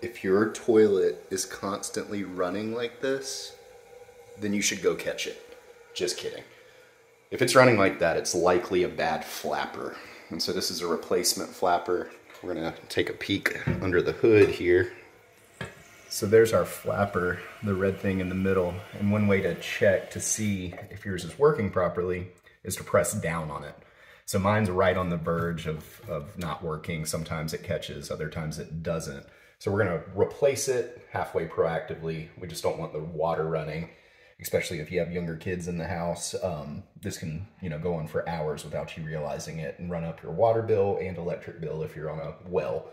if your toilet is constantly running like this, then you should go catch it. Just kidding. If it's running like that, it's likely a bad flapper. And so this is a replacement flapper. We're gonna take a peek under the hood here. So there's our flapper, the red thing in the middle. And one way to check to see if yours is working properly is to press down on it. So mine's right on the verge of not working. Sometimes it catches, other times it doesn't. So we're gonna replace it halfway proactively. We just don't want the water running, especially if you have younger kids in the house. This can, go on for hours without you realizing it and run up your water bill and electric bill if you're on a well.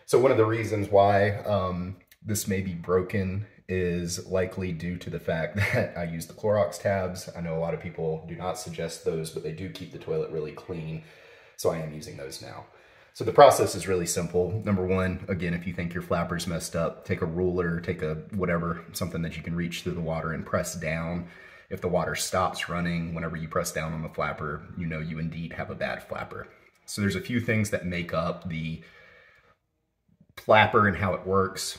So one of the reasons why this may be broken is likely due to the fact that I use the Clorox tabs. I know a lot of people do not suggest those, but they do keep the toilet really clean. So I am using those now. So the process is really simple. Number one, again, if you think your flapper's messed up, take a ruler, take a whatever, something that you can reach through the water and press down. If the water stops running, whenever you press down on the flapper, you know you indeed have a bad flapper. So there's a few things that make up the flapper and how it works.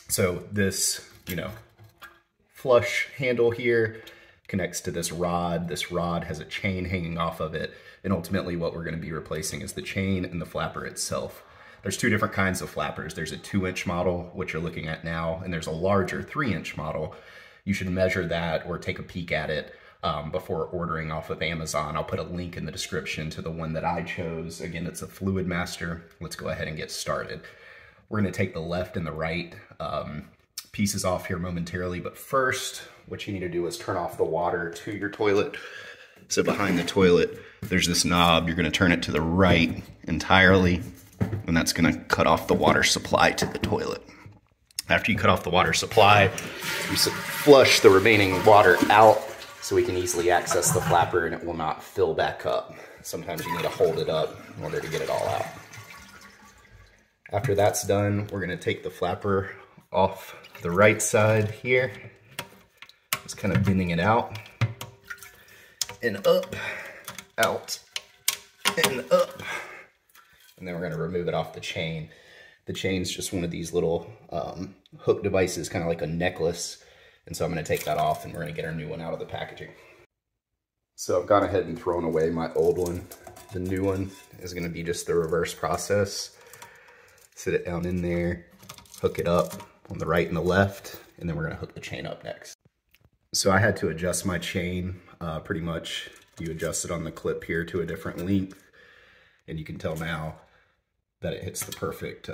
So this, flush handle here connects to this rod. This rod has a chain hanging off of it. And ultimately what we're gonna be replacing is the chain and the flapper itself. There's two different kinds of flappers. There's a 2-inch model, which you're looking at now, and there's a larger 3-inch model. You should measure that or take a peek at it before ordering off of Amazon. I'll put a link in the description to the one that I chose. Again, it's a Fluid Master. Let's go ahead and get started. We're gonna take the left and the right pieces off here momentarily, but first, what you need to do is turn off the water to your toilet. So behind the toilet, there's this knob. You're gonna turn it to the right entirely, and that's gonna cut off the water supply to the toilet. After you cut off the water supply, you flush the remaining water out so we can easily access the flapper and it will not fill back up. Sometimes you need to hold it up in order to get it all out. After that's done, we're gonna take the flapper off the right side here. Just kind of bending it out and up, out, and up. And then we're gonna remove it off the chain. The chain's just one of these little hook devices, kind of like a necklace. And so I'm gonna take that off and we're gonna get our new one out of the packaging. So I've gone ahead and thrown away my old one. The new one is gonna be just the reverse process. Sit it down in there, hook it up on the right and the left, and then we're gonna hook the chain up next. So I had to adjust my chain pretty much. You adjust it on the clip here to a different length, and you can tell now that it hits the perfect,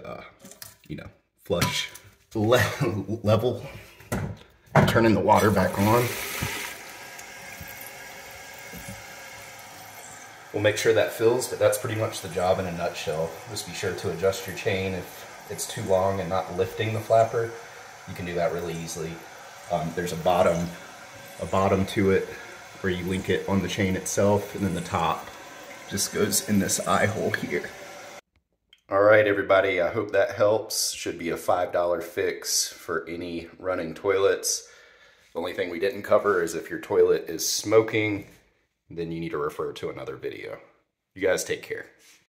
flush level. Turning the water back on. We'll make sure that fills, but that's pretty much the job in a nutshell. Just be sure to adjust your chain if it's too long and not lifting the flapper. You can do that really easily. There's a bottom to it where you link it on the chain itself, and then the top just goes in this eye hole here. All right, everybody, I hope that helps. Should be a $5 fix for any running toilets. The only thing we didn't cover is if your toilet is smoking, then you need to refer to another video. You guys take care.